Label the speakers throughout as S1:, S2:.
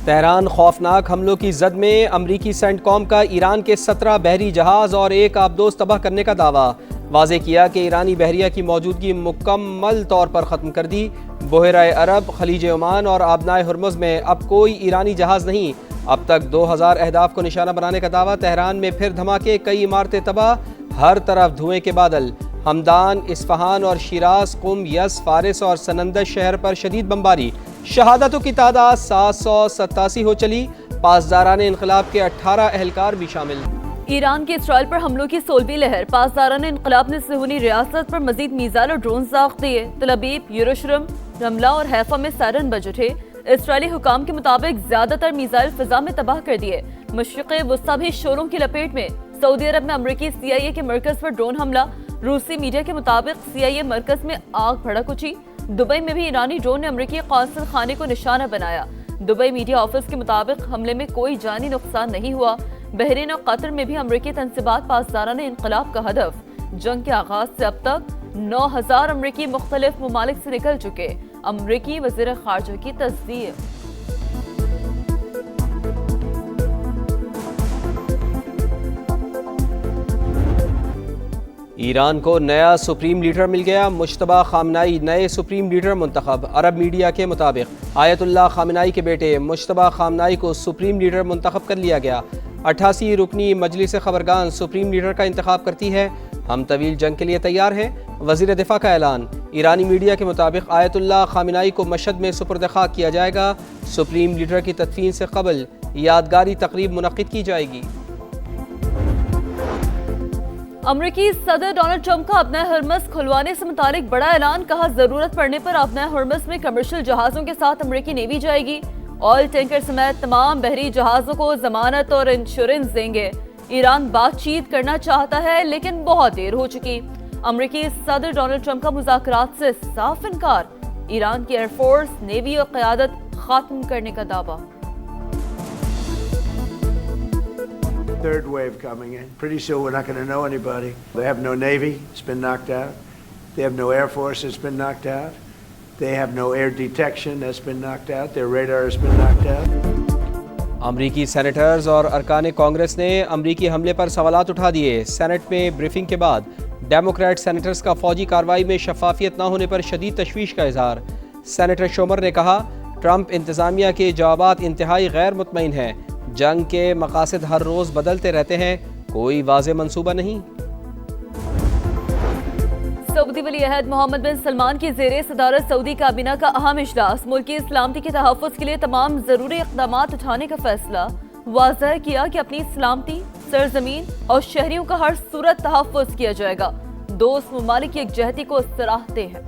S1: Tehran خوفناک حملوں کی زد میں، امریکی سینٹ کام کا ایران کے 17 بحری جہاز اور ایک آبدوز تباہ کرنے کا دعویٰ، واضح کیا کہ ایرانی بحریہ کی موجودگی مکمل طور پر ختم کر دی۔ بحیرہ عرب، خلیج عمان اور آبنائے ہرمز میں اب کوئی ایرانی جہاز نہیں۔ اب تک 2000 اہداف کو نشانہ بنانے کا دعویٰ۔ تہران میں پھر دھماکے، کئی عمارتیں تباہ، ہر طرف دھوئیں کے بادل۔ ہمدان، اصفہان اور شیراز، قم، یزد، فارس اور سنندج شہر پر شدید بمباری۔ شہادتوں کی تعداد 787 ہو چلی، پاسداران انقلاب کے 18 اہلکار بھی شامل۔
S2: ایران کے اسرائیل پر حملوں کی 16ویں لہر، پاسداران انقلاب نے صہیونی ریاست پر مزید میزائل اور ڈرون داغ دیے۔ تل ابیب، یروشلم، رملہ اور حیفا میں سائرن بج اٹھے۔ اسرائیلی حکام کے مطابق زیادہ تر میزائل فضا میں تباہ کر دیے۔ مشرق وسطی بھی شوروں کی لپیٹ میں، سعودی عرب میں امریکی CIA کے مرکز پر ڈرون حملہ۔ روسی میڈیا کے مطابق CIA مرکز میں آگ بھڑک اٹھی۔ دبئی میں بھی ایرانی ڈرون نے امریکی قونصل خانے کو نشانہ بنایا۔ دبئی میڈیا آفس کے مطابق حملے میں کوئی جانی نقصان نہیں ہوا۔ بحرین اور قطر میں بھی امریکی تنصیبات پاسداران انقلاب کا ہدف۔ جنگ کے آغاز سے اب تک 9000 امریکی مختلف ممالک سے نکل چکے، امریکی وزیر خارجہ کی تصدیق۔
S1: ایران کو نیا سپریم لیڈر مل گیا، مجتبیٰ خامنائی نئے سپریم لیڈر منتخب۔ عرب میڈیا کے مطابق آیت اللہ خامنائی کے بیٹے مجتبیٰ خامنائی کو سپریم لیڈر منتخب کر لیا گیا۔ 88 رکنی مجلس خبرگان سپریم لیڈر کا انتخاب کرتی ہے۔ ہم طویل جنگ کے لیے تیار ہیں، وزیر دفاع کا اعلان۔ ایرانی میڈیا کے مطابق آیت اللہ خامنائی کو مشہد میں سپرد خاک کیا جائے گا۔ سپریم لیڈر کی تدفین سے قبل یادگاری تقریب منعقد کی جائے گی۔
S2: امریکی صدر ڈونلڈ ٹرمپ کا ابنۂ ہرمز کھلوانے سے متعلق بڑا اعلان، کہا ضرورت پڑنے پر ابنۂ ہرمز میں کمرشل جہازوں کے ساتھ امریکی نیوی جائے گی۔ آئل ٹینکر سمیت تمام بحری جہازوں کو ضمانت اور انشورنس دیں گے۔ ایران بات چیت کرنا چاہتا ہے لیکن بہت دیر ہو چکی۔ امریکی صدر ڈونلڈ ٹرمپ کا مذاکرات سے صاف انکار۔ ایران کی ایئر فورس، نیوی اور قیادت ختم کرنے کا دعویٰ۔
S3: Third wave coming in. Pretty soon we're not going to know anybody. They have no Navy, it's been knocked out. They have no Air Force, it's been knocked out. They have no air detection, that's been knocked out. Their radar has been knocked out.
S1: امریکی senators اور ارکان کانگریس نے امریکی حملے پر سوالات اٹھا دیے۔ Saint میں بریفنگ کے بعد ڈیموکریٹ سینیٹرز کا فوجی کارروائی میں شفافیت نہ ہونے پر شدید تشویش کا اظہار۔ سینیٹر شومر نے کہا، ٹرمپ انتظامیہ کے جوابات انتہائی غیر مطمئن ہیں۔ جنگ کے مقاصد ہر روز بدلتے رہتے ہیں، کوئی واضح منصوبہ نہیں۔
S2: سعودی ولی عہد محمد بن سلمان کی زیر صدارت سعودی کابینہ کا اہم اجلاس، ملکی سلامتی کے تحفظ کے لیے تمام ضروری اقدامات اٹھانے کا فیصلہ۔ واضح کیا کہ اپنی سلامتی، سرزمین اور شہریوں کا ہر صورت تحفظ کیا جائے گا۔ دوست ممالک کی یکجہتی کو سراہتے ہیں۔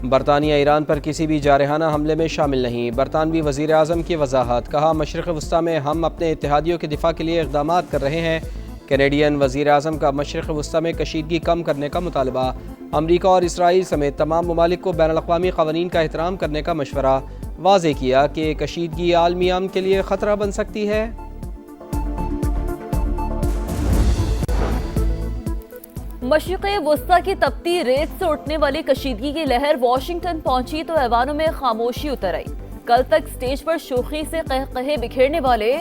S1: برطانیہ ایران پر کسی بھی جارحانہ حملے میں شامل نہیں، برطانوی وزیر اعظم کی وضاحت۔ کہا، مشرق وسطی میں ہم اپنے اتحادیوں کے دفاع کے لیے اقدامات کر رہے ہیں۔ کینیڈین وزیر اعظم کا مشرق وسطی میں کشیدگی کم کرنے کا مطالبہ۔ امریکہ اور اسرائیل سمیت تمام ممالک کو بین الاقوامی قوانین کا احترام کرنے کا مشورہ۔ واضح کیا کہ کشیدگی عالمی امن کے لیے خطرہ بن سکتی ہے۔
S2: مشرق وسطی کی تپتی ریت سے اٹھنے والی کشیدگی کی لہر واشنگٹن پہنچی تو ایوانوں میں خاموشی اتر آئی۔ کل تک سٹیج پر شوخی سے قہقہے بکھیرنے والے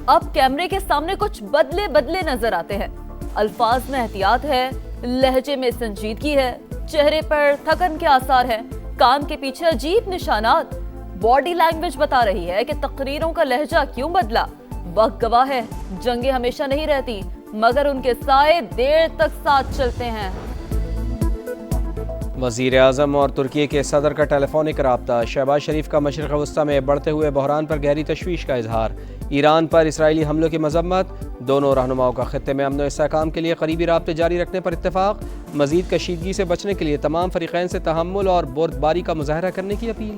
S2: اب کیمرے کے سامنے کچھ بدلے نظر آتے ہیں۔ الفاظ میں احتیاط ہے، لہجے میں سنجیدگی ہے، چہرے پر تھکن کے آثار ہیں، کان کے پیچھے عجیب نشانات۔ باڈی لینگویج بتا رہی ہے کہ تقریروں کا لہجہ کیوں بدلا۔ وقت گواہ ہے، جنگیں ہمیشہ نہیں رہتی، مگر ان کے سائے دیر تک ساتھ چلتے ہیں۔
S1: وزیر اعظم اور ترکی کے صدر کا ٹیلی فونک رابطہ۔ شہباز شریف کا مشرق وسطی میں بڑھتے ہوئے بحران پر گہری تشویش کا اظہار۔ ایران پر اسرائیلی حملوں کی مذمت۔ دونوں رہنماؤں کا خطے میں امن و استحکام کے لیے قریبی رابطے جاری رکھنے پر اتفاق۔ مزید کشیدگی سے بچنے کے لیے تمام فریقین سے تحمل اور بردباری کا مظاہرہ کرنے کی اپیل۔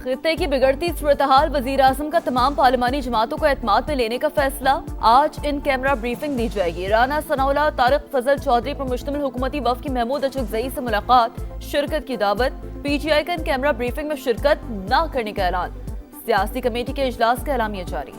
S2: خطے کی بگڑتی صورتحال، وزیر اعظم کا تمام پارلیمانی جماعتوں کو اعتماد میں لینے کا فیصلہ۔ آج ان کیمرہ بریفنگ دی جائے گی۔ رانا ثناء اللہ طارق فضل چودھری پر مشتمل حکومتی وفد کی محمود اچکزئی سے ملاقات، شرکت کی دعوت۔ PTI کا ان کیمرہ بریفنگ میں شرکت نہ کرنے کا اعلان۔ سیاسی کمیٹی کے اجلاس کا اعلامیہ جاری۔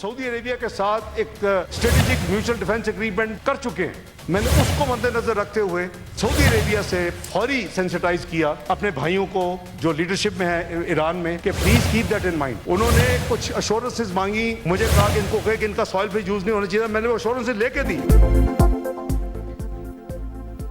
S4: سعودی عربیہ کے ساتھ ایک اسٹریٹجک میوچل ڈیفنس ایگریمنٹ کر چکے ہیں. میں نے اس کو مد نظر رکھتے ہوئے سعودی عربیہ سے فوری سینسٹائز کیا اپنے بھائیوں کو جو لیڈرشپ میں ہے ایران میں کہ please keep that in mind. انہوں نے کچھ اشورنسز مانگی, مجھے کہا کہ ان کو کہ ان کا سوائل پہ یوز نہیں ہونا چاہیے. میں نے وہ اشورنسز لے کے دی.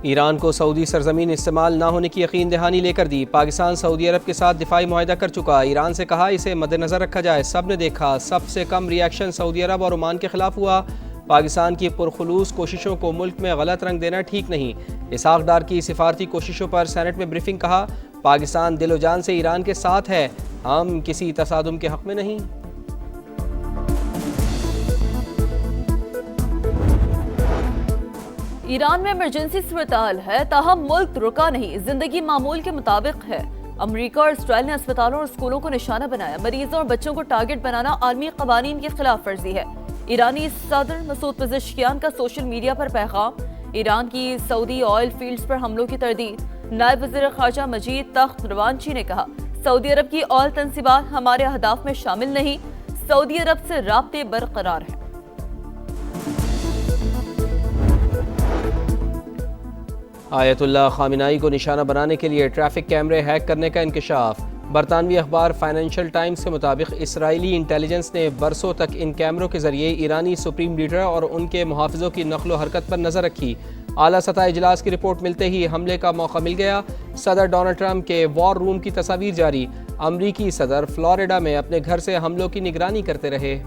S1: ایران کو سعودی سرزمین استعمال نہ ہونے کی یقین دہانی لے کر دی. پاکستان سعودی عرب کے ساتھ دفاعی معاہدہ کر چکا. ایران سے کہا اسے مد نظر رکھا جائے. سب نے دیکھا سب سے کم ری ایکشن سعودی عرب اور عمان کے خلاف ہوا. پاکستان کی پرخلوص کوششوں کو ملک میں غلط رنگ دینا ٹھیک نہیں. اسحاق ڈار کی سفارتی کوششوں پر سینٹ میں بریفنگ. کہا پاکستان دل و جان سے ایران کے ساتھ ہے, ہم کسی تصادم کے حق میں نہیں.
S2: ایران میں ایمرجنسی صورتحال ہے تاہم ملک رکا نہیں, زندگی معمول کے مطابق ہے. امریکہ اور اسرائیل نے اسپتالوں اور اسکولوں کو نشانہ بنایا. مریضوں اور بچوں کو ٹارگٹ بنانا عالمی قوانین کی خلاف ورزی ہے. ایرانی صدر مسعود پزشکیان کا سوشل میڈیا پر پیغام. ایران کی سعودی آئل فیلڈز پر حملوں کی تردید. نائب وزیر خارجہ مجید تخت روانچی نے کہا سعودی عرب کی آئل تنصیبات ہمارے اہداف میں شامل نہیں. سعودی عرب سے رابطے برقرار ہیں.
S1: آیت اللہ خامنائی کو نشانہ بنانے کے لیے ٹریفک کیمرے ہیک کرنے کا انکشاف. برطانوی اخبار فائنینشل ٹائمز کے مطابق اسرائیلی انٹیلیجنس نے برسوں تک ان کیمروں کے ذریعے ایرانی سپریم لیڈر اور ان کے محافظوں کی نقل و حرکت پر نظر رکھی. اعلیٰ سطح اجلاس کی رپورٹ ملتے ہی حملے کا موقع مل گیا. صدر ڈونلڈ ٹرمپ کے وار روم کی تصاویر جاری. امریکی صدر فلوریڈا میں اپنے گھر سے حملوں کی نگرانی کرتے رہے.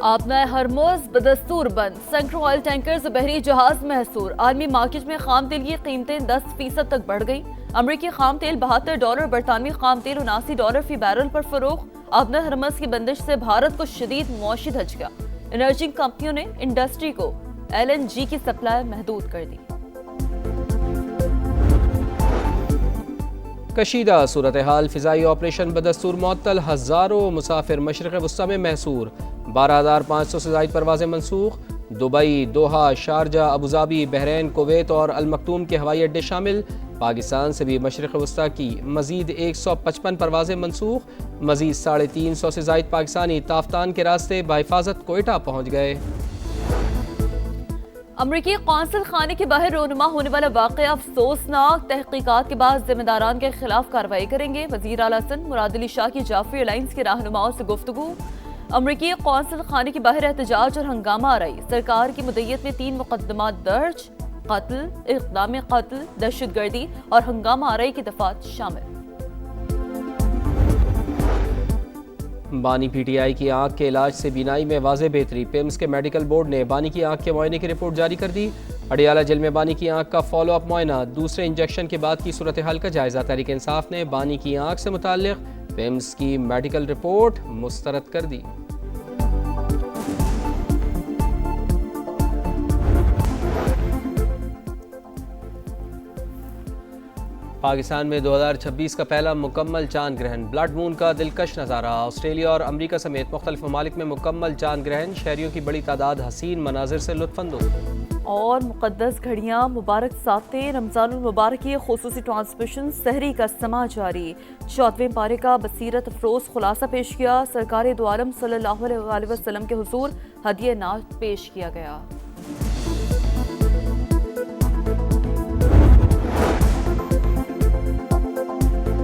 S2: آبنائے ہرموز بدستور بند. سینکڑوں آئل ٹینکرز بحری جہاز محصور. عالمی مارکیٹ میں خام تیل کی قیمتیں 10% تک بڑھ گئیں. امریکی خام تیل $72, برطانوی خام تیل $79 فی بیرل پر فروخت. آبنائے ہرمز کی بندش سے بھارت کو شدید معاشی دھچکا. انرجی کمپنیوں نے انڈسٹری کو LNG کی سپلائی محدود کر دی.
S1: کشیدہ صورتحال. فضائی آپریشن بدستور معطل. ہزاروں مسافر مشرق وسطی میں محصور. 12,500 سے زائد پروازیں منسوخ. Dubai, Doha, Sharjah, Abu Dhabi, Bahrain, Kuwait اور المکتوم کے ہوائی اڈے شامل. پاکستان سے بھی مشرق وسطی کی مزید 155 پروازیں منسوخ. مزید 350 سے زائد پاکستانی تافتان کے راستے بحفاظت کوئٹہ پہنچ گئے.
S2: امریکی قونصل خانے کے باہر رونما ہونے والا واقعہ افسوسناک. تحقیقات کے بعد ذمہ داران کے خلاف کارروائی کریں گے. وزیر اعلیٰ سندھ مراد علی شاہ کی جعفری الائنس کے رہنماؤں سے گفتگو. امریکی قونصل خانے کے باہر احتجاج اور ہنگامہ آرائی. سرکار کی مدیت میں 3 مقدمات درج. قتل، اقدام قتل، دہشت گردی اور ہنگامہ آرائی کی دفعات شامل.
S1: بانی پی ٹی آئی کی آنکھ کے علاج سے بینائی میں واضح بہتری. پیمز کے میڈیکل بورڈ نے بانی کی آنکھ کے معائنے کی رپورٹ جاری کر دی. اڈیالہ جیل میں بانی کی آنکھ کا فالو اپ معائنہ. دوسرے انجیکشن کے بعد کی صورتحال کا جائزہ. تحریک انصاف نے بانی کی آنکھ سے متعلق پیمز کی میڈیکل رپورٹ مسترد کر دی. پاکستان میں 2026 کا پہلا مکمل چاند گرہن. بلڈ مون کا دلکش نظارہ. آسٹریلیا اور امریکہ سمیت مختلف ممالک میں مکمل چاند گرہن. شہریوں کی بڑی تعداد حسین مناظر سے لطف اندوز.
S2: اور مقدس گھڑیاں مبارک ساتیں. رمضان المبارک کی خصوصی ٹرانسمیشن سحری کا سماع جاری. 14ویں پارے کا بصیرت افروز خلاصہ پیش کیا. سرکار دو عالم صلی اللہ علیہ وسلم کے حضور ہدیہ نعت پیش کیا گیا.